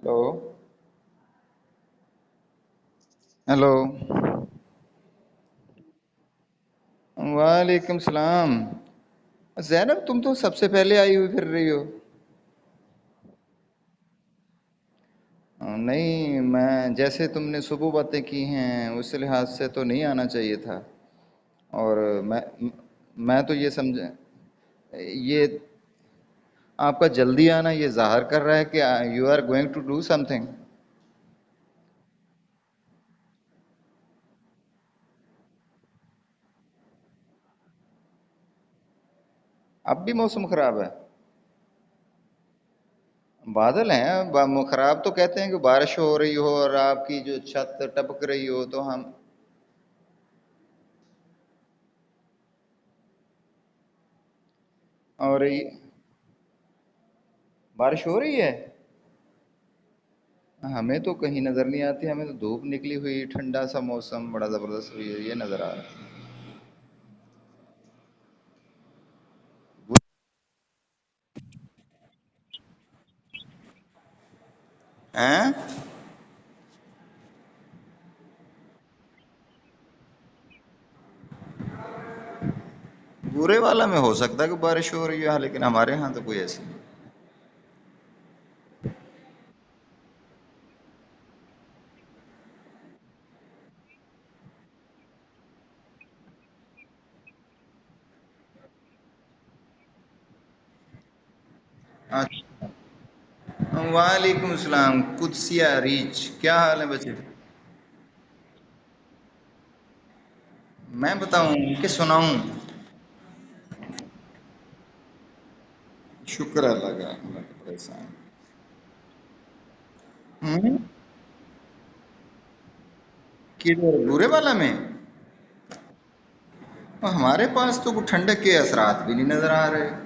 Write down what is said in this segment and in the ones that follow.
Hello. Hello. वालेकुम सलाम। जैनब, तुम तो सबसे पहले आई हुई फिर रही हो। नहीं, मैं जैसे तुमने सुबह बातें की हैं उस लिहाज से तो नहीं आना चाहिए था। और मैं तो ये समझा, ये आपका जल्दी आना ये जाहिर कर रहा है कि you are going to do something. अब भी मौसम खराब है? बादल हैं, खराब तो कहते हैं कि बारिश हो रही हो और आपकी जो छत टपक रही हो तो हम। और ये बारिश हो रही है? हमें तो कहीं नजर नहीं आती, हमें तो धूप निकली हुई, ठंडा सा मौसम बड़ा जबरदस्त हुई है, ये नजर आ रहा है। हैं? बुरे वाला में हो सकता है कि बारिश हो रही है, लेकिन हमारे यहाँ तो कोई ऐसी नहीं। अच्छा। वालेकुम सलाम कुदसिया रीच, क्या हाल है बच्चे? मैं बताऊं कि सुनाऊं? शुक्र है अल्लाह का, अल्लाह का परेशान। हम्म। किधर, बुरे वाला में? और हमारे पास तो कुछ ठंडक के असरात भी नहीं नजर आ रहे।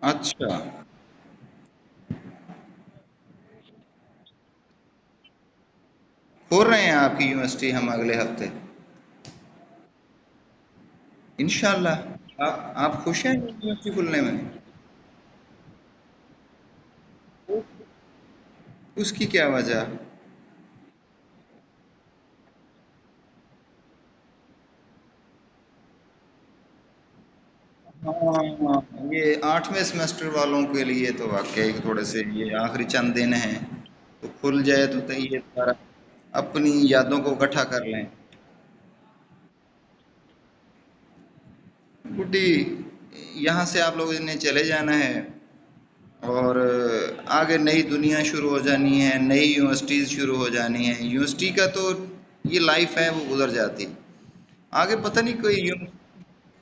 अच्छा। खोल रहे हैं आपकी यूनिवर्सिटी हम अगले हफ्ते? इंशाल्लाह। आप खुश हैं यूनिवर्सिटी खुलने में? उसकी क्या वजह? हाँ, ये 8वें सेमेस्टर वालों के लिए तो वाकई थोड़े से ये आखिरी चंद दिन हैं, तो खुल जाए तो ये सारा अपनी यादों को इकट्ठा कर लें। गुड्डी, यहाँ से आप लोगों ने चले जाना है और आगे नई दुनिया शुरू हो जानी है, नई यूनिवर्सिटीज़ शुरू हो जानी है। यूनिवर्सिटी का तो ये लाइफ है वो गुजर जाती, आगे पता नहीं कोई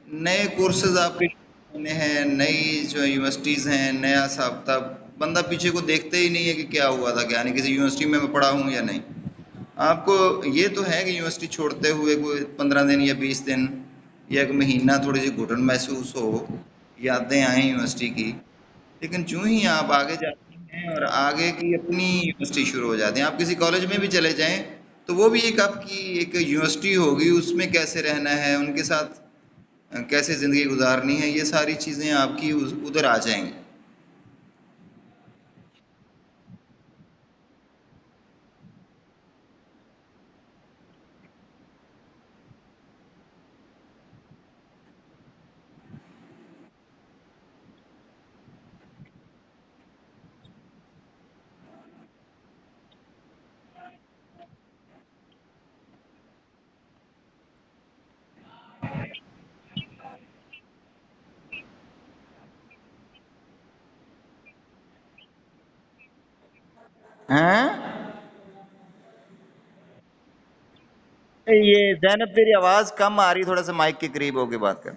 नए कोर्सेज आपके होने हैं, नई जो यूनिवर्सिटीज़ हैं, नया हिसाब किताब। बंदा पीछे को देखते ही नहीं है कि क्या हुआ था, क्या नहीं, किसी यूनिवर्सिटी में मैं पढ़ा हूँ या नहीं। आपको ये तो है कि यूनिवर्सिटी छोड़ते हुए कोई 15 दिन या 20 दिन या एक महीना थोड़ी सी घुटन महसूस हो, यादें आए यूनिवर्सिटी की। लेकिन जो ही आप आगे जाते हैं और आगे की अपनी यूनिवर्सिटी शुरू हो जाती है, आप किसी कॉलेज में भी चले जाएं तो वो भी एक आपकी एक यूनिवर्सिटी होगी, उसमें कैसे रहना है, उनके साथ कैसे ज़िंदगी गुजारनी है, ये सारी चीज़ें आपकी उधर आ जाएंगी। हैं? ये जैनब, तेरी आवाज़ कम आ रही, थोड़ा सा माइक के करीब होके बात कर।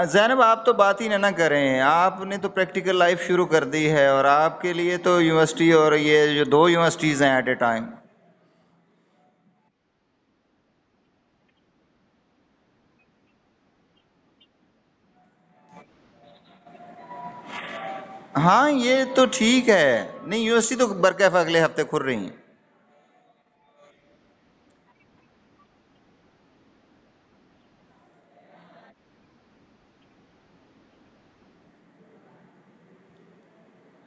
जैनब, आप तो बात ही ना करें, आपने तो प्रैक्टिकल लाइफ शुरू कर दी है और आपके लिए तो यूनिवर्सिटी और ये जो दो यूनिवर्सिटीज़ हैं एट ए टाइम। हाँ, ये तो ठीक है। नहीं, यूनिवर्सिटी तो बरकैफ अगले हफ्ते खुल रही है।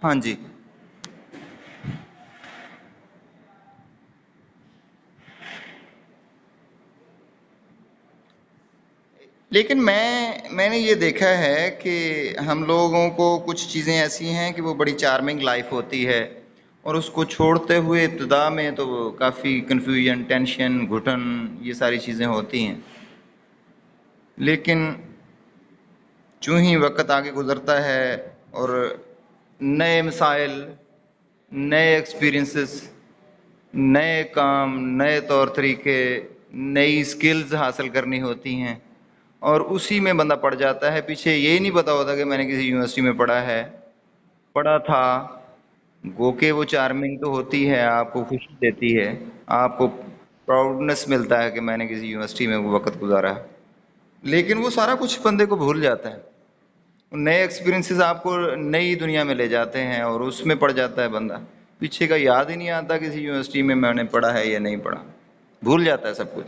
हाँ जी। लेकिन मैंने ये देखा है कि हम लोगों को कुछ चीज़ें ऐसी हैं कि वो बड़ी चार्मिंग लाइफ होती है, और उसको छोड़ते हुए इब्तिदा में तो काफ़ी कन्फ्यूजन, टेंशन, घुटन, ये सारी चीज़ें होती हैं। लेकिन चूं ही वक्त आगे गुजरता है और नए मसाइल, नए एक्सपीरियंसेस, नए काम, नए तौर तरीके, नई स्किल्स हासिल करनी होती हैं, और उसी में बंदा पड़ जाता है पीछे। यही नहीं पता होता कि मैंने किसी यूनिवर्सिटी में पढ़ा है, पढ़ा था। गो के वो चार्मिंग तो होती है, आपको खुशी देती है, आपको प्राउडनेस मिलता है कि मैंने किसी यूनिवर्सिटी में वो वक्त गुजारा है। लेकिन वो सारा कुछ बंदे को भूल जाता है। नए एक्सपीरियंसेस आपको नई दुनिया में ले जाते हैं और उसमें पड़ जाता है बंदा। पीछे का याद ही नहीं आता किसी यूनिवर्सिटी में मैंने पढ़ा है या नहीं पढ़ा, भूल जाता है सब कुछ।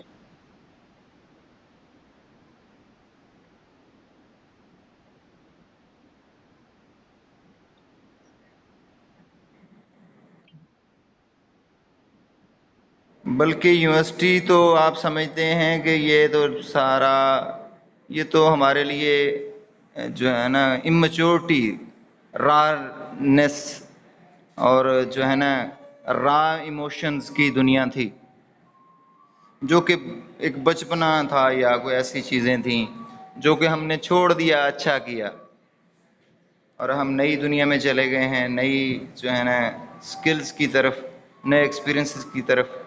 बल्कि यूनिवर्सिटी तो आप समझते हैं कि ये तो सारा, ये तो हमारे लिए जो है ना इमेच्योरिटी, रानेस, और जो है ना रा इमोशंस की दुनिया थी, जो कि एक बचपना था या कोई ऐसी चीजें थी जो कि हमने छोड़ दिया, अच्छा किया, और हम नई दुनिया में चले गए हैं, नई जो है ना स्किल्स की तरफ, नए एक्सपीरियंसेस की तरफ,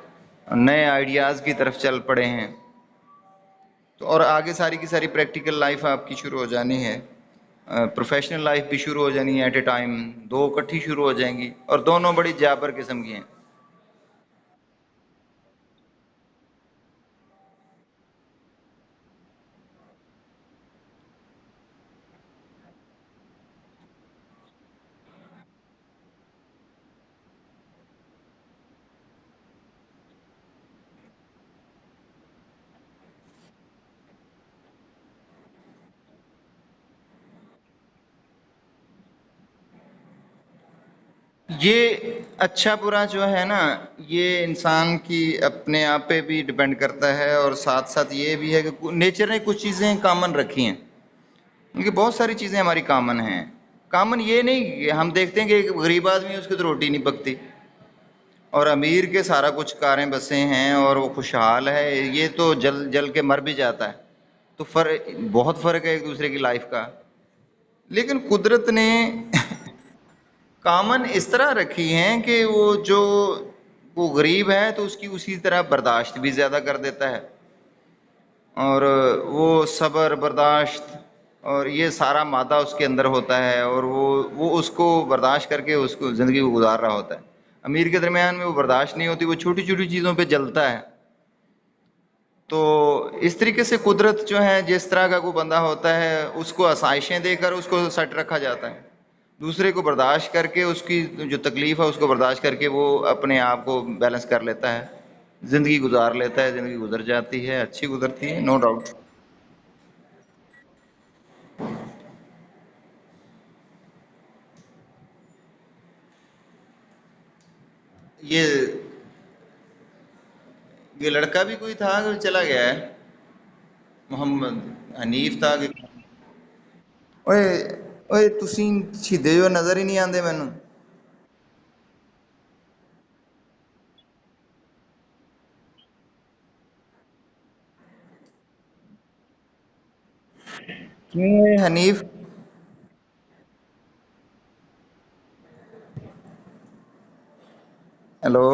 नए आइडियाज़ की तरफ चल पड़े हैं। तो और आगे सारी की सारी प्रैक्टिकल लाइफ आपकी शुरू हो जानी है, प्रोफेशनल लाइफ भी शुरू हो जानी है एट ए टाइम, दो इकट्ठी शुरू हो जाएंगी, और दोनों बड़ी जाबर किस्म की हैं। ये अच्छा बुरा जो है ना, ये इंसान की अपने आप पे भी डिपेंड करता है, और साथ साथ ये भी है कि नेचर ने कुछ चीज़ें कॉमन रखी हैं, क्योंकि बहुत सारी चीज़ें हमारी कॉमन हैं। कॉमन ये नहीं कि हम देखते हैं कि एक गरीब आदमी है उसकी तो रोटी नहीं पकती, और अमीर के सारा कुछ कारें बसें हैं और वो खुशहाल है, ये तो जल जल के मर भी जाता है। तो बहुत फर्क है एक दूसरे की लाइफ का। लेकिन कुदरत ने कॉमन इस तरह रखी हैं कि वो गरीब है तो उसकी उसी तरह बर्दाश्त भी ज्यादा कर देता है, और वो सब्र, बर्दाश्त, और ये सारा मादा उसके अंदर होता है, और वो उसको बर्दाश्त करके उसको जिंदगी को गुजार रहा होता है। अमीर के दरमियान में वो बर्दाश्त नहीं होती, वो छोटी छोटी चीजों पे जलता है। तो इस तरीके से कुदरत जो है, जिस तरह का कोई बंदा होता है उसको आसाइशें देकर उसको सेट रखा जाता है, दूसरे को बर्दाश्त करके, उसकी जो तकलीफ है उसको बर्दाश्त करके वो अपने आप को बैलेंस कर लेता है, जिंदगी गुजार लेता है, जिंदगी गुजर जाती है, अच्छी गुजरती है, नो डाउट। ये ये लड़का भी कोई था कि चला गया है? मोहम्मद हनीफ था कि? ओए, ओए तुसी सीधे जो नजर ही नहीं आते मैनू। क्यों है हनीफ? हेलो।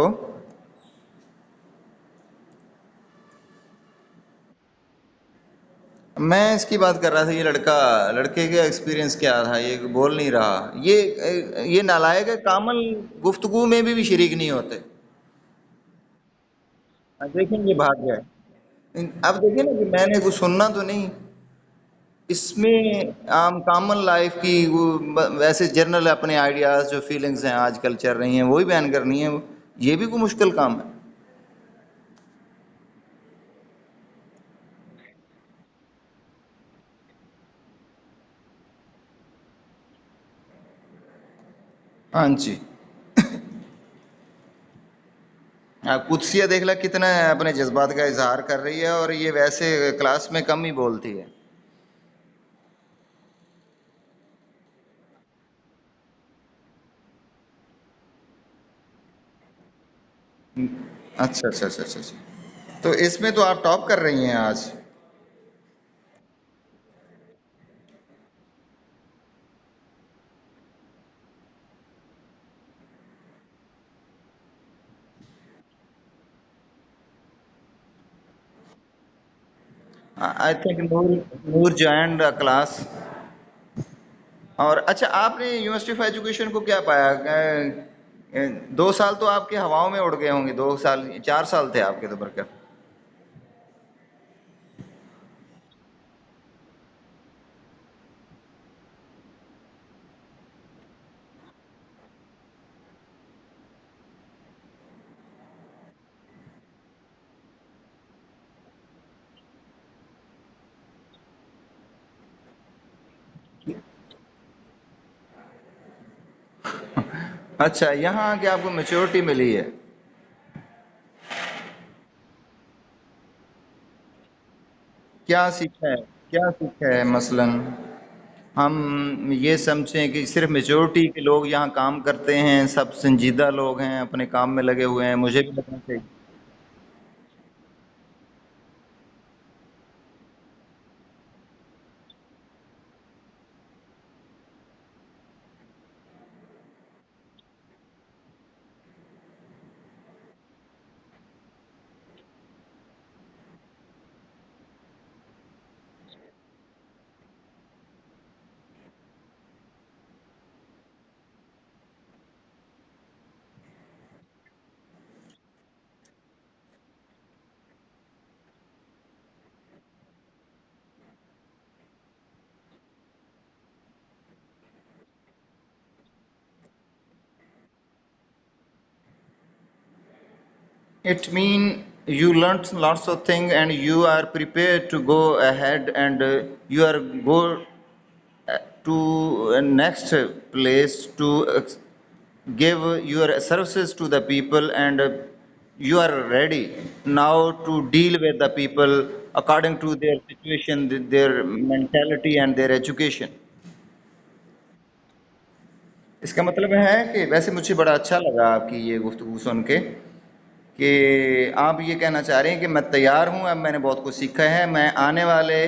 मैं इसकी बात कर रहा था, ये लड़का, लड़के का एक्सपीरियंस क्या था, ये बोल नहीं रहा। ये नालायक है, कामल गुफ्तगू में भी शरीक नहीं होते। अब देखें ये भाग गया है। अब देखिए ना कि मैंने कुछ सुनना तो नहीं। इसमें आम कॉमन लाइफ की वो वैसे जनरल अपने आइडियाज जो फीलिंग्स हैं आजकल चल रही हैं वही बयान करनी है। ये भी कोई मुश्किल काम है? हाँ जी। कुत्सिया देख ला कितना अपने जज्बात का इजहार कर रही है, और ये वैसे क्लास में कम ही बोलती है। अच्छा अच्छा अच्छा अच्छा अच्छा। तो इसमें तो आप टॉप कर रही हैं आज। I think Noor, Noor joint class. और अच्छा, आपने यूनिवर्सिटी ऑफ एजुकेशन को क्या पाया? 2 साल तो आपके हवाओं में उड़ गए होंगे, 2 साल 4 साल थे आपके तो बरकत। अच्छा, यहाँ आके आपको मेच्योरिटी मिली है? क्या सीखा है? क्या सीखा है मसलन? हम ये समझें कि सिर्फ मेजोरिटी के लोग यहाँ काम करते हैं, सब संजीदा लोग हैं, अपने काम में लगे हुए हैं, मुझे भी लगना चाहिए। It mean you learnt lots of things and you are prepared to go ahead, and you are go to next place to give your services to the people, and you are ready now to deal with the people according to their situation, their mentality and their education। इसका मतलब है कि वैसे मुझे बड़ा अच्छा लगा आपकी ये गुफ्तगू सुन के, कि आप ये कहना चाह रहे हैं कि मैं तैयार हूं, अब मैंने बहुत कुछ सीखा है, मैं आने वाले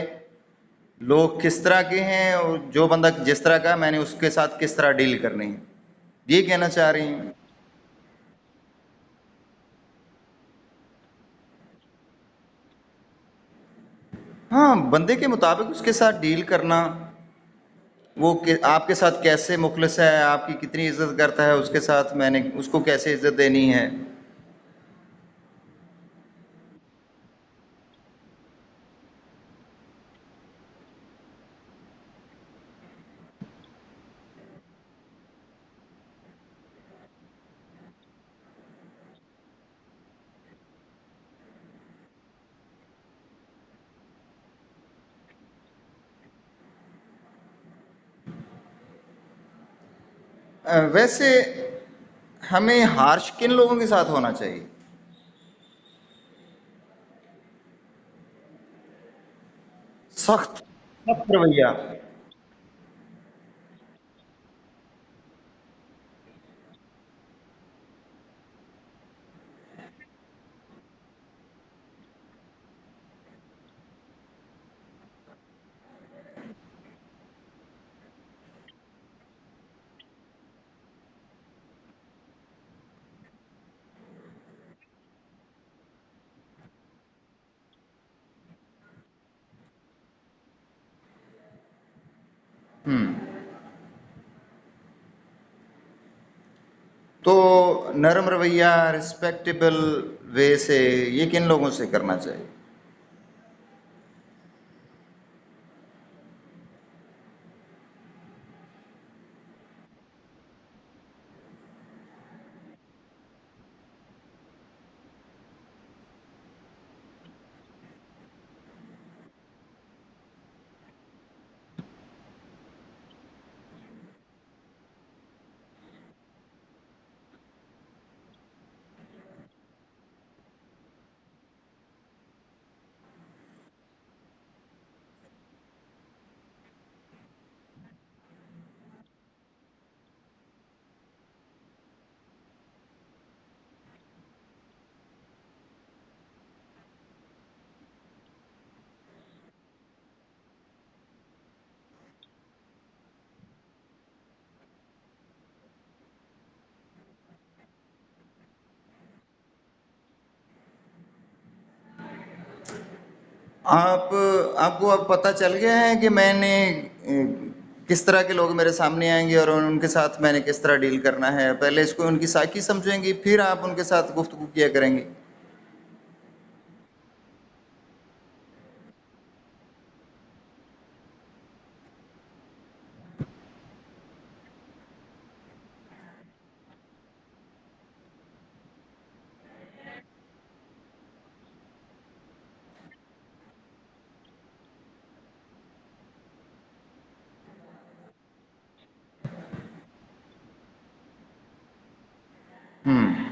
लोग किस तरह के हैं और जो बंदा जिस तरह का है, मैंने उसके साथ किस तरह डील करनी है, ये कहना चाह रही हैं। हाँ, बंदे के मुताबिक उसके साथ डील करना, वो आपके साथ कैसे मुखलिस है, आपकी कितनी इज्जत करता है, उसके साथ मैंने उसको कैसे इज्जत देनी है। वैसे हमें हार्श किन लोगों के साथ होना चाहिए? सख्त, सख्त रवैया। हम्म। तो नरम रवैया, रिस्पेक्टेबल वे से, ये किन लोगों से करना चाहिए? आप आपको अब पता चल गया है कि मैंने किस तरह के लोग मेरे सामने आएंगे और उनके साथ मैंने किस तरह डील करना है। पहले इसको उनकी साइकी समझेंगी, फिर आप उनके साथ गुफ्तगू किया करेंगी। हम्म।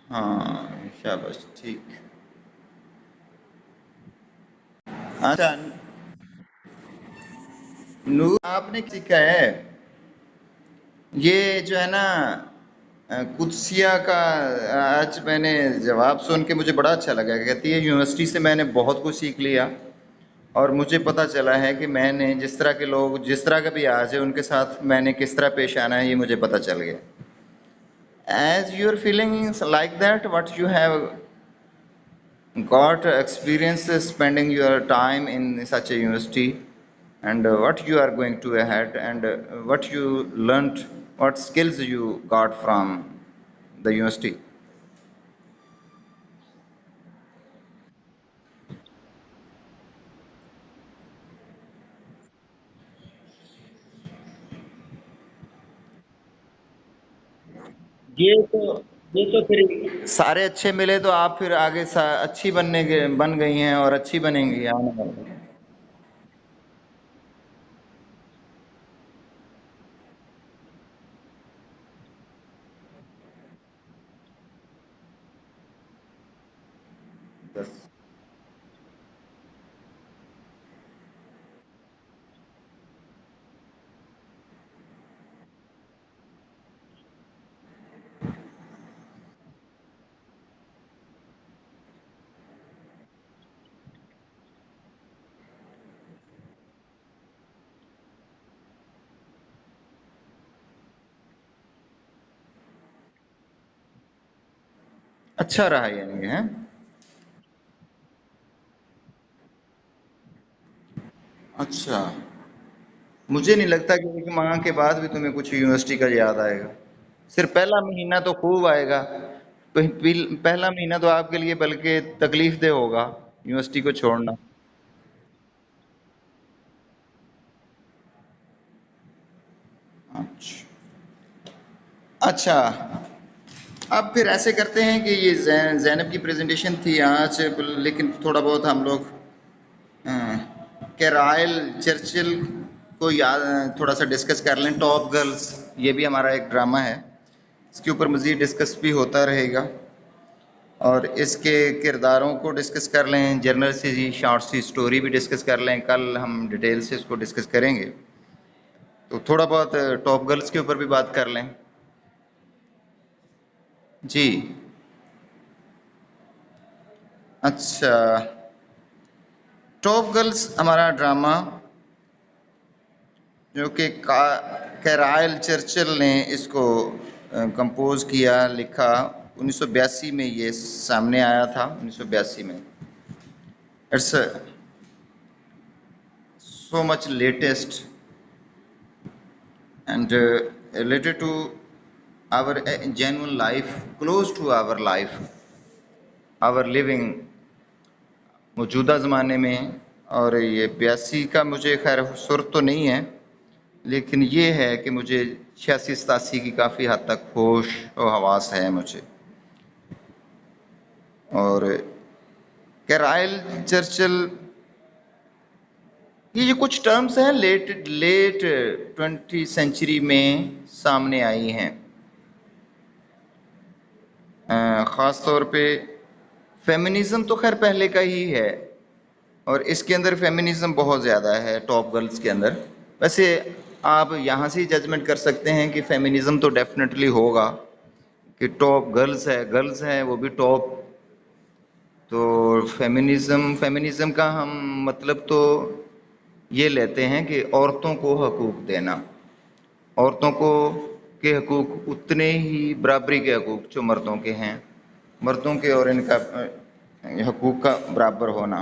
हाँ, शाबाश, ठीक। अच्छा, नूर, आपने सीखा है ये जो है ना, कुदसिया का। आज मैंने जवाब सुन के मुझे बड़ा अच्छा लगा। कहती है यूनिवर्सिटी से मैंने बहुत कुछ सीख लिया और मुझे पता चला है कि मैंने जिस तरह के लोग जिस तरह का भी आज है उनके साथ मैंने किस तरह पेश आना है, ये मुझे पता चल गया। As you're feeling like that, what you have got experience spending your time in such a university, and what you are going to ahead, and what you learnt, what skills you got from the university. ये तो ये तो फिर सारे अच्छे मिले तो आप फिर आगे अच्छी बन गई हैं और अच्छी बनेंगी आने वाले। बस। अच्छा रहा यानी है। अच्छा, मुझे नहीं लगता कि एक माह के बाद भी तुम्हें कुछ यूनिवर्सिटी का याद आएगा। सिर्फ पहला महीना तो खूब आएगा। पहला महीना तो आपके लिए बल्कि तकलीफ दे होगा, यूनिवर्सिटी को छोड़ना। अच्छा। अच्छा, अब फिर ऐसे करते हैं कि ये जैनब की प्रेजेंटेशन थी आज, लेकिन थोड़ा बहुत हम लोग कैराइल चर्चिल को याद थोड़ा सा डिस्कस कर लें। टॉप गर्ल्स, ये भी हमारा एक ड्रामा है, इसके ऊपर मज़ीद डिस्कस भी होता रहेगा और इसके किरदारों को डिस्कस कर लें। जनरल सी शॉर्ट सी स्टोरी भी डिस्कस कर लें। कल हम डिटेल से इसको डिस्कस करेंगे, तो थोड़ा बहुत टॉप गर्ल्स के ऊपर भी बात कर लें। जी। अच्छा, टॉप गर्ल्स हमारा ड्रामा जो कि कैराइल चर्चिल ने इसको कंपोज किया, लिखा। 1982 में ये सामने आया था, 1982 में। It's so much latest and related to our genuine life, close to our life, our living मौजूदा ज़माने में। और ये 82 का मुझे खैर सुर तो नहीं है, लेकिन ये है कि मुझे 86-87 की काफ़ी हद तक होश और हवास है मुझे। और कैराइल चर्चिल, ये जो कुछ टर्म्स हैं लेट लेट 20वीं सेंचुरी में सामने आई हैं। ख़ास तौर पे फेमिनिज्म तो खैर पहले का ही है और इसके अंदर फेमिनिज्म बहुत ज़्यादा है टॉप गर्ल्स के अंदर। वैसे आप यहाँ से ही जजमेंट कर सकते हैं कि फेमिनिज्म तो डेफिनेटली होगा, कि टॉप गर्ल्स है वो भी टॉप। तो फेमिनिज्म फेमिनिज्म का हम मतलब तो ये लेते हैं कि औरतों को हकूक देना, औरतों को के हकूक उतने ही बराबरी के हकूक जो मर्दों के हैं, मर्दों के और इनका हकूक का बराबर होना।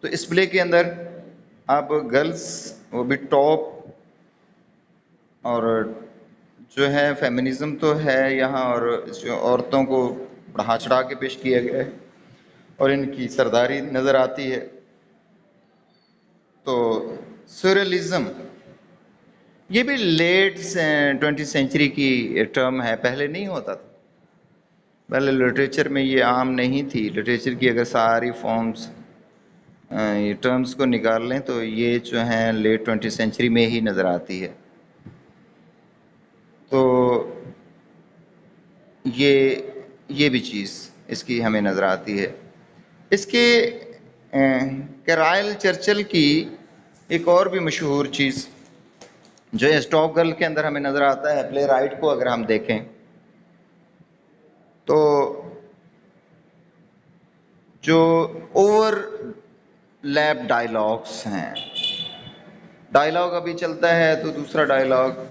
तो इस प्ले के अंदर अब गर्ल्स वो भी टॉप, और जो है फेमिनिज्म तो है यहाँ, और जो औरतों को बढ़ा चढ़ा के पेश किया गया है और इनकी सरदारी नजर आती है। तो surrealism ये भी लेट 20th सेंचुरी की टर्म है, पहले नहीं होता था। पहले लिटरेचर में ये आम नहीं थी। लिटरेचर की अगर सारी फॉर्म्स ये टर्म्स को निकाल लें तो ये जो है लेट 20th सेंचुरी में ही नज़र आती है। तो ये भी चीज़ इसकी हमें नज़र आती है। इसके कैराइल चर्चिल की एक और भी मशहूर चीज़ जो है स्टॉक गर्ल के अंदर हमें नज़र आता है, प्ले राइट को अगर हम देखें तो जो ओवर लैप डायलॉग्स हैं, डायलॉग अभी चलता है तो दूसरा डायलॉग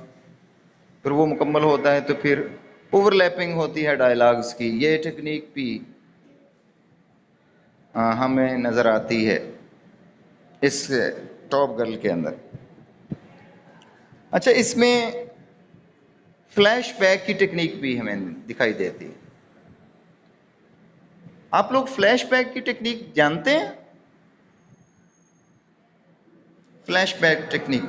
फिर वो मुकम्मल होता है तो फिर ओवरलैपिंग होती है डायलॉग्स की, ये टेक्निक भी हमें नज़र आती है इस टॉप गर्ल के अंदर। अच्छा, इसमें फ्लैश बैक की टेक्निक भी हमें दिखाई देती है। आप लोग फ्लैश बैक की टेक्निक जानते हैं? फ्लैश बैक टेक्निक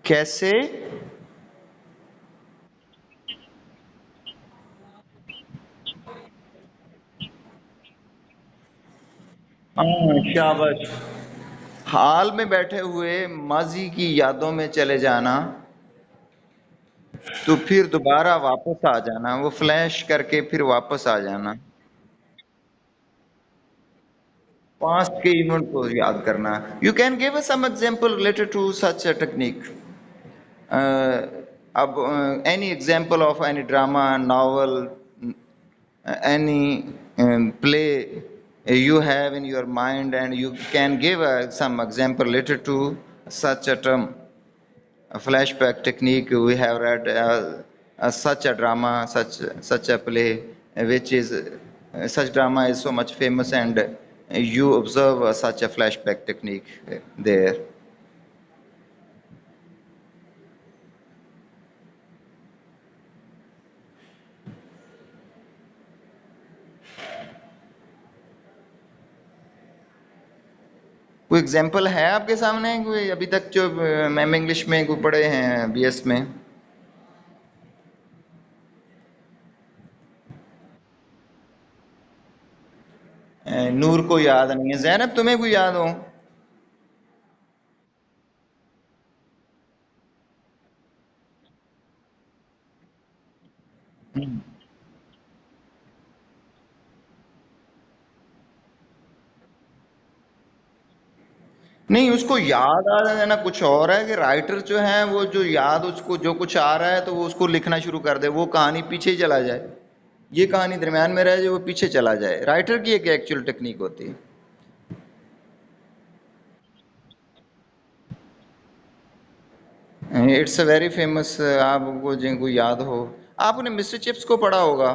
कैसे? शाबाश। हाल में बैठे हुए माजी की यादों में चले जाना, तो फिर दोबारा वापस आ जाना, वो फ्लैश करके फिर वापस आ जाना, पास्ट के इवेंट को याद करना। You can give us some example related to such a technique. अब any example of any drama, novel, any play you have in your mind, and you can give some example related to such a term, a flashback technique. We have read such a drama, such a play, which is such drama is so much famous, and you observe such a flashback technique there. कोई example है आपके सामने, कोई अभी तक जो ma'am English में कोई पढ़े हैं बीएस में? नूर को याद नहीं है, जैनब तुम्हें कोई याद हो? नहीं, उसको याद आ जाना कुछ और है कि राइटर जो है वो जो याद उसको जो कुछ आ रहा है तो वो उसको लिखना शुरू कर दे, वो कहानी पीछे ही चला जाए, ये कहानी दरमियान में रह जाए, वो पीछे चला जाए। राइटर की एक एक्चुअल टेक्निक होती है। इट्स अ वेरी फेमस, आपको जिनको याद हो, आपने मिस्टर चिप्स को पढ़ा होगा,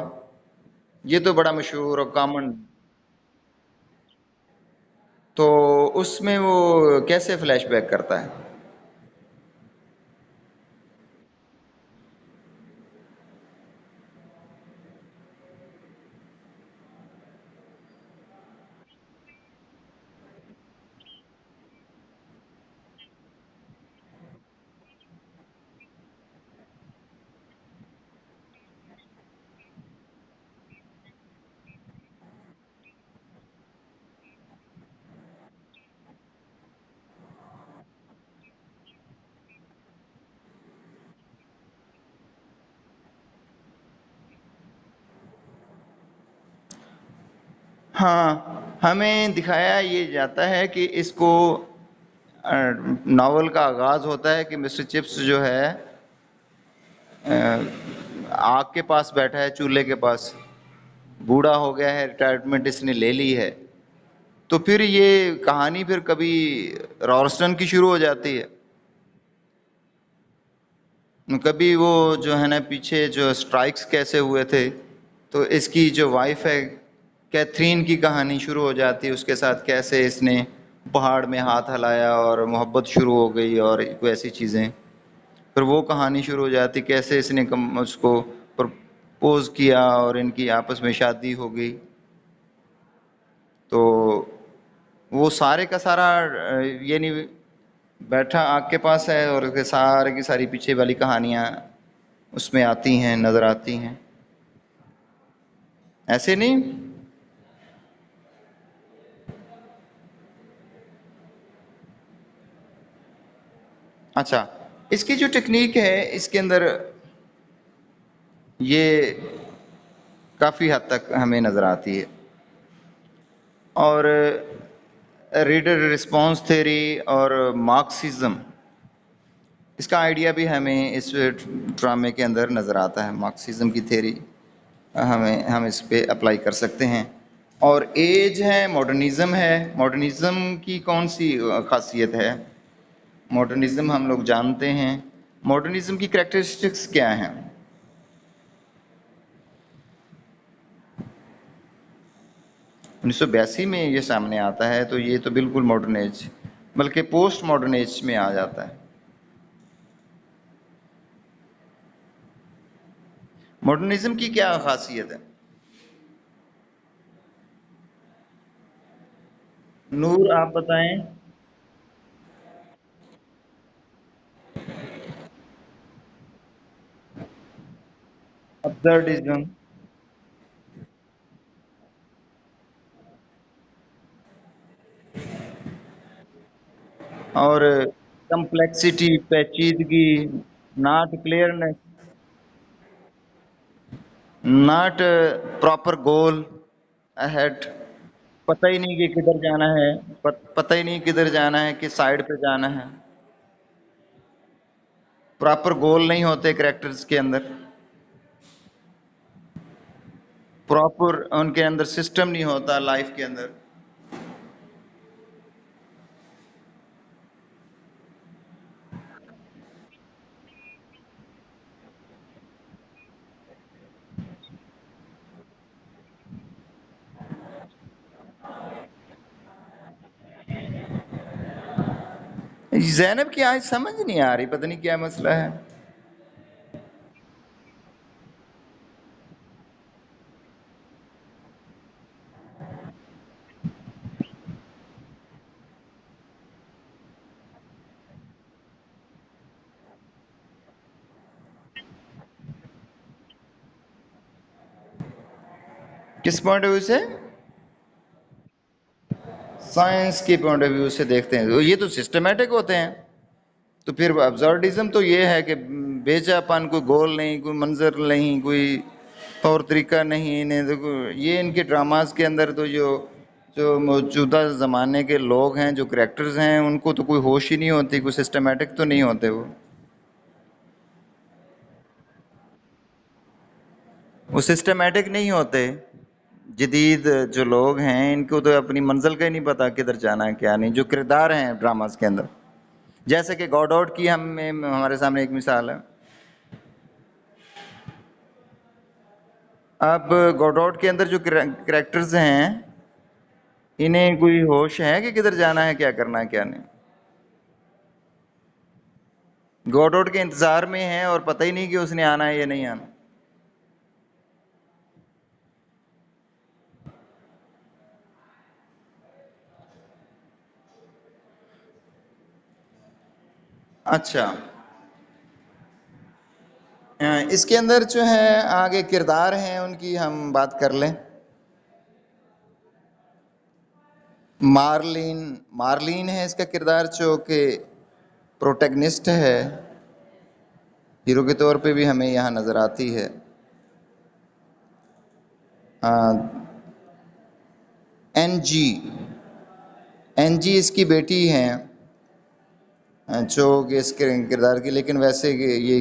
ये तो बड़ा मशहूर और कॉमन। तो उसमें वो कैसे फ्लैशबैक करता है? हाँ, हमें दिखाया ये जाता है कि इसको नॉवल का आगाज होता है कि मिस्टर चिप्स जो है आग के पास बैठा है, चूल्हे के पास, बूढ़ा हो गया है, रिटायरमेंट इसने ले ली है, तो फिर ये कहानी फिर कभी रॉल्स्टन की शुरू हो जाती है, कभी वो जो है ना पीछे जो स्ट्राइक्स कैसे हुए थे, तो इसकी जो वाइफ है कैथरीन की कहानी शुरू हो जाती है, उसके साथ कैसे इसने पहाड़ में हाथ हिलाया और मोहब्बत शुरू हो गई और वैसी चीज़ें। फिर वो कहानी शुरू हो जाती कैसे इसने उसको प्रपोज किया और इनकी आपस में शादी हो गई। तो वो सारे का सारा ये नहीं बैठा आग के पास है और उसके सारे की सारी पीछे वाली कहानियां उसमें आती हैं, नजर आती हैं, ऐसे नहीं। अच्छा, इसकी जो टेक्निक है इसके अंदर ये काफी हद तक हमें नजर आती है, और रीडर रिस्पॉन्स थ्योरी और मार्क्सिज्म, इसका आइडिया भी हमें इस ड्रामे के अंदर नजर आता है। मार्क्सिज्म की थ्योरी हम इस पे अप्लाई कर सकते हैं। और एज है, मॉडर्निज्म है। मॉडर्निज्म की कौन सी खासियत है? मॉडर्निज्म हम लोग जानते हैं, मॉडर्निज्म की कैरेक्टरिस्टिक्स क्या हैं? 1982 में ये सामने आता है, तो ये तो बिल्कुल मॉडर्न एज, बल्कि पोस्ट मॉडर्न एज में आ जाता है। मॉडर्निज्म की क्या खासियत है? नूर, आप बताएं। अब्सर्डिज्म और कंप्लेक्सिटी, पेचीदगी, not clearness, not proper goal ahead, पता ही नहीं कि किधर जाना है, पता ही नहीं किधर जाना है, किस साइड पे जाना है। प्रॉपर गोल नहीं होते कैरेक्टर्स के अंदर, प्रॉपर उनके अंदर सिस्टम नहीं होता लाइफ के अंदर। जैनब की आज समझ नहीं आ रही, पता नहीं क्या मसला है। किस पॉइंट ऑफ व्यू से? साइंस के पॉइंट ऑफ व्यू से देखते हैं तो ये तो सिस्टमेटिक होते हैं। तो फिर अब्सर्डिज्म तो ये है कि बेचापन, कोई गोल नहीं, कोई मंजर नहीं, कोई तौर तरीका नहीं इन्हें, तो ये इनके ड्रामास के अंदर तो जो जो मौजूदा ज़माने के लोग हैं, जो करेक्टर्स हैं, उनको तो कोई होश ही नहीं होती, कोई सिस्टमेटिक तो नहीं होते वो सिस्टमेटिक नहीं होते। जदीद जो लोग हैं इनको तो अपनी मंजिल का ही नहीं पता किधर जाना है क्या नहीं, जो किरदार हैं ड्रामास के अंदर। जैसे कि गॉडॉट की हमारे सामने एक मिसाल है। अब गॉडॉट के अंदर जो करेक्टर्स हैं, इन्हें कोई होश है कि किधर जाना है, क्या करना है, क्या नहीं। गॉडॉट के इंतजार में है और पता ही नहीं कि उसने आना है या नहीं आना। अच्छा, इसके अंदर जो है आगे किरदार हैं उनकी हम बात कर लें। मार्लिन, मार्लिन है इसका किरदार, जो कि प्रोटैगनिस्ट है, हीरो के तौर पे भी हमें यहाँ नजर आती है। एनजी, एनजी इसकी बेटी हैं, जो कि इस किरदार की, लेकिन वैसे कि ये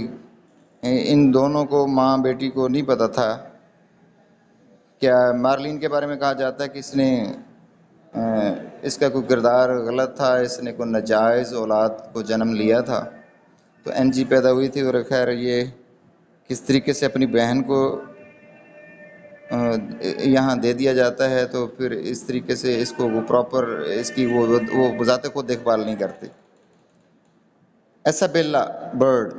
इन दोनों को, माँ बेटी को नहीं पता था। क्या मार्लिन के बारे में कहा जाता है कि इसने इसका कोई किरदार गलत था, इसने कोई नाजायज़ औलाद को जन्म लिया था। तो एनजी पैदा हुई थी और खैर ये किस तरीके से अपनी बहन को यहाँ दे दिया जाता है, तो फिर इस तरीके से इसको वो प्रॉपर इसकी वो बजाते को देखभाल नहीं करते। इसाबेला बर्ड,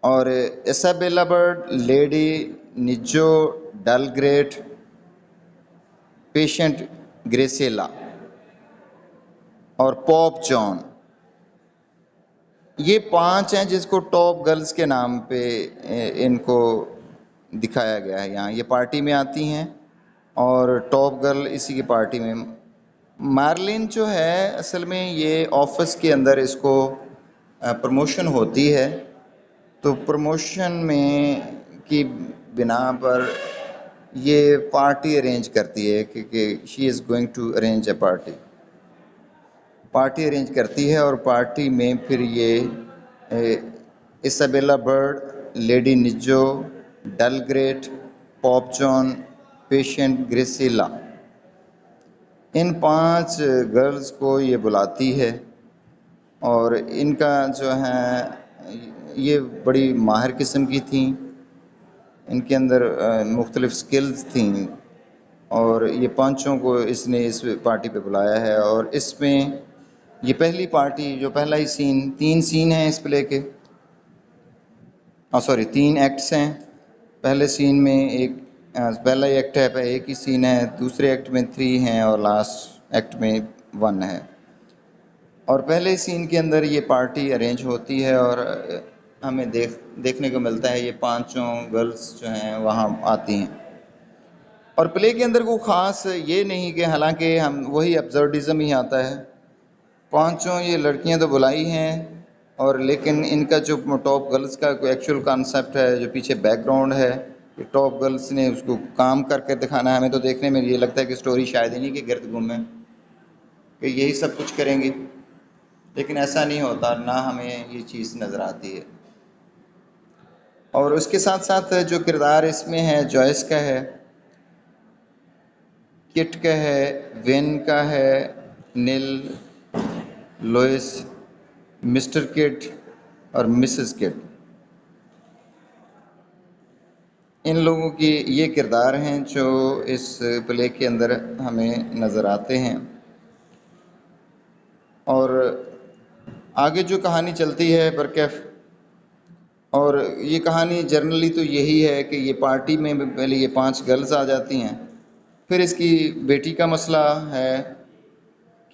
और इसाबेला बर्ड, लेडी निजो डलग्रेट, पेशेंट ग्रेसेला और पॉप जॉन, ये 5 हैं जिसको टॉप गर्ल्स के नाम पे इनको दिखाया गया है। यहाँ ये पार्टी में आती हैं और टॉप गर्ल इसी की पार्टी में। मार्लिन जो है असल में ये ऑफिस के अंदर इसको प्रमोशन होती है, तो प्रमोशन में की बिना पर ये पार्टी अरेंज करती है क्योंकि she is going to arrange a party arrange करती है। और पार्टी में फिर ये इसाबेला बर्ड, लेडी निजो डलग्रेट, पॉप जॉन, पेशेंट ग्रेसिला, इन 5 गर्ल्स को ये बुलाती है। और इनका जो है ये बड़ी माहिर किस्म की थी, इनके अंदर मुख्तलिफ़ स्किल्स थी और ये 5 को इसने इस पार्टी पे बुलाया है। और इसमें ये पहली पार्टी, जो पहला ही सीन, 3 सीन हैं इस प्ले के, 3 एक्ट्स हैं। पहले सीन में एक पहला ही एक्ट है, एक ही सीन है, दूसरे एक्ट में 3 हैं और लास्ट एक्ट में 1 है। और पहले सीन के अंदर ये पार्टी अरेंज होती है और हमें देखने को मिलता है ये 5 गर्ल्स जो हैं वहाँ आती हैं। और प्ले के अंदर को ख़ास ये नहीं कि, हालांकि हम वही अब्सर्डिज़म ही आता है, 5 ये लड़कियां तो बुलाई हैं और लेकिन इनका जो टॉप गर्ल्स का कोई एक्चुअल कॉन्सेप्ट है, जो पीछे बैकग्राउंड है, कि टॉप गर्ल्स ने उसको काम करके दिखाना है। हमें तो देखने में ये लगता है कि स्टोरी शायद इन्हीं के गिर्द घूमे, कि यही सब कुछ करेंगे, लेकिन ऐसा नहीं होता, ना हमें ये चीज़ नज़र आती है। और उसके साथ साथ जो किरदार इसमें है, जॉयस का है, किट का है, वेन का है, नील, लोइस, मिस्टर किट और मिसेस किट, इन लोगों की ये किरदार हैं जो इस प्ले के अंदर हमें नज़र आते हैं। और आगे जो कहानी चलती है बरकैफ, और ये कहानी जनरली तो यही है कि ये पार्टी में पहले ये 5 गर्ल्स आ जाती हैं, फिर इसकी बेटी का मसला है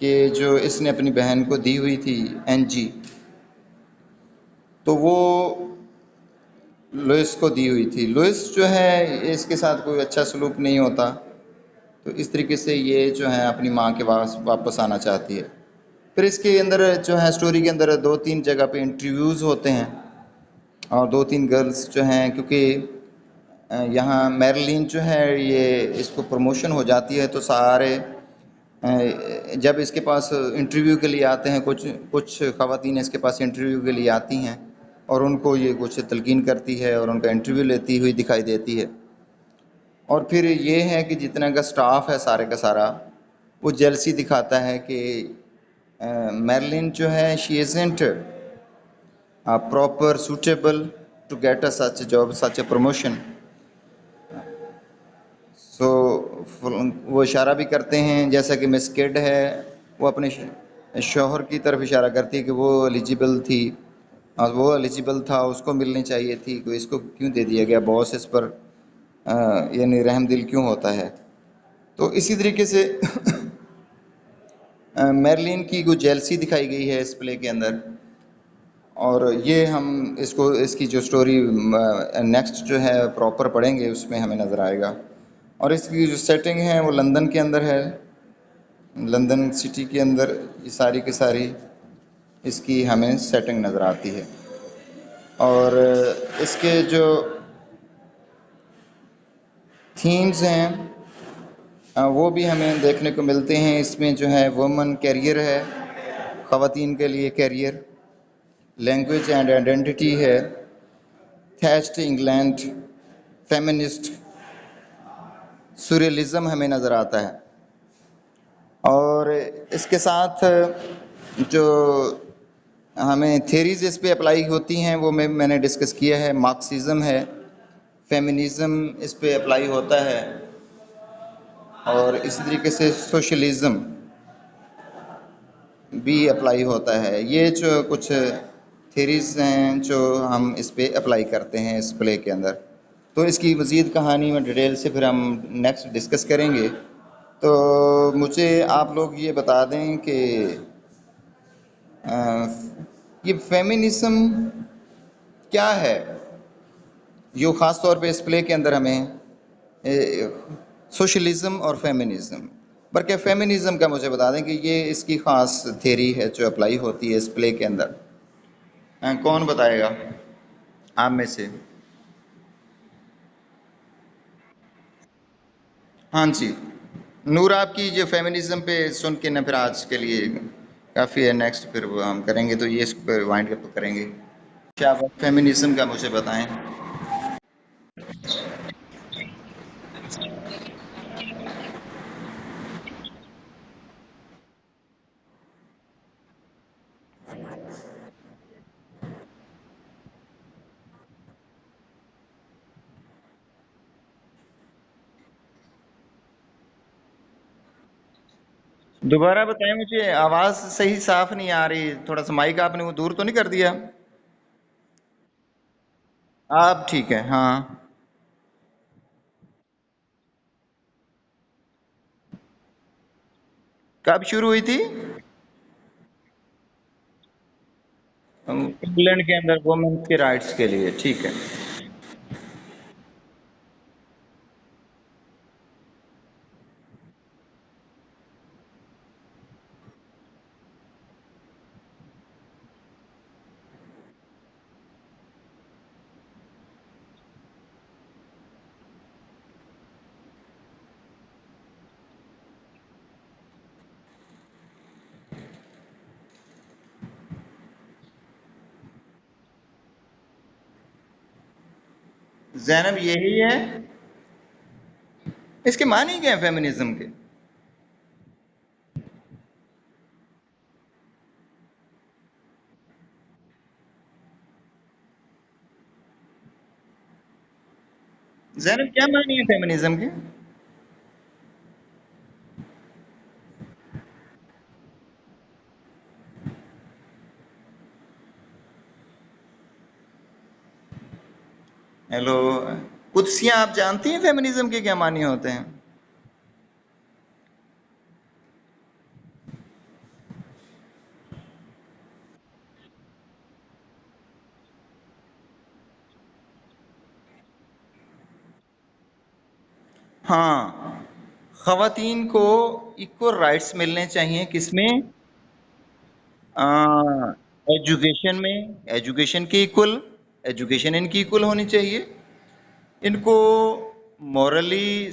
कि जो इसने अपनी बहन को दी हुई थी एनजी, तो वो लुइस को दी हुई थी। लुइस जो है इसके साथ कोई अच्छा सलूक नहीं होता, तो इस तरीके से ये जो है अपनी माँ के पास वापस आना चाहती है। फिर इसके अंदर जो है स्टोरी के अंदर 2-3 जगह पे इंटरव्यूज़ होते हैं और 2-3 गर्ल्स जो हैं, क्योंकि यहाँ मैरलिन जो है ये इसको प्रमोशन हो जाती है, तो सारे जब इसके पास इंटरव्यू के लिए आते हैं, कुछ ख़वातीन इसके पास इंटरव्यू के लिए आती हैं और उनको ये कुछ तलकीन करती है और उनका इंटरव्यू लेती हुई दिखाई देती है। और फिर ये है कि जितना का स्टाफ है सारे का सारा, वो जेलसी दिखाता है कि मैरलिन जो है she isn't proper suitable to get a such job, such a promotion. So वो इशारा भी करते हैं, जैसा कि मिस किड है वो अपने शौहर की तरफ इशारा करती है कि वो एलिजिबल थी और वो एलिजिबल था, उसको मिलनी चाहिए थी, तो इसको क्यों दे दिया गया, बॉस इस पर यानी रहमदिल क्यों होता है। तो इसी तरीके से मैरलिन की कुछ जेलसी दिखाई गई है इस प्ले के अंदर। और ये हम इसको, इसकी जो स्टोरी नेक्स्ट जो है प्रॉपर पढ़ेंगे उसमें हमें नज़र आएगा। और इसकी जो सेटिंग है वो लंदन के अंदर है, लंदन सिटी के अंदर ये सारी की सारी इसकी हमें सेटिंग नज़र आती है। और इसके जो थीम्स हैं वो भी हमें देखने को मिलते हैं। इसमें जो है वुमन कैरियर है, ख़वातीन के लिए कैरियर, लैंग्वेज एंड आइडेंटिटी है, थैस्ट, इंग्लैंड, फेमिनिस्ट, सूर्यलिज्म हमें नज़र आता है। और इसके साथ जो हमें थेरीज इस पे अप्लाई होती हैं वो मैंने डिस्कस किया है। मार्क्सिज्म है, फेमिनिज्म इस पे अप्लाई होता है, और इसी तरीके से सोशलिज्म भी अप्लाई होता है। ये जो कुछ थेरीज हैं जो हम इस पे अप्लाई करते हैं इस प्ले के अंदर। तो इसकी मज़ीद कहानी में डिटेल से फिर हम नेक्स्ट डिस्कस करेंगे। तो मुझे आप लोग ये बता दें कि ये फेमिनिज्म क्या है, जो ख़ास तौर पे इस प्ले के अंदर हमें सोशलिज्म और फेमिनिज्म, बल्कि फेमिनिज्म का मुझे बता दें कि ये इसकी ख़ास थेरी है जो अप्लाई होती है इस प्ले के अंदर। कौन बताएगा आप में से? हाँ जी, नूर, आपकी जो फेमिनिज्म पे सुन के ना फिर आज के लिए काफ़ी है। नेक्स्ट फिर वो हम करेंगे, तो ये इस पर वाइंड अप करेंगे। क्या आप फेमिनिज्म का मुझे बताएं। दोबारा बताएं, मुझे आवाज़ सही साफ नहीं आ रही। थोड़ा सा माइक आपने वो दूर तो नहीं कर दिया? आप ठीक है? हाँ। कब शुरू हुई थी? इंग्लैंड के अंदर वुमेन्स के राइट्स के लिए, ठीक है। जैनब यही है? इसके मानी क्या है फेमिनिज्म के? जैनब क्या मानी है फेमिनिज्म के? हेलो, कुदसियाँ आप जानती हैं फेमिनिज्म के क्या मानी होते हैं? हाँ, खवातीन को इक्वल राइट्स मिलने चाहिए। किसमें? एजुकेशन में, एजुकेशन की इक्वल, एजुकेशन इनकी इक्वल होनी चाहिए। इनको मॉरली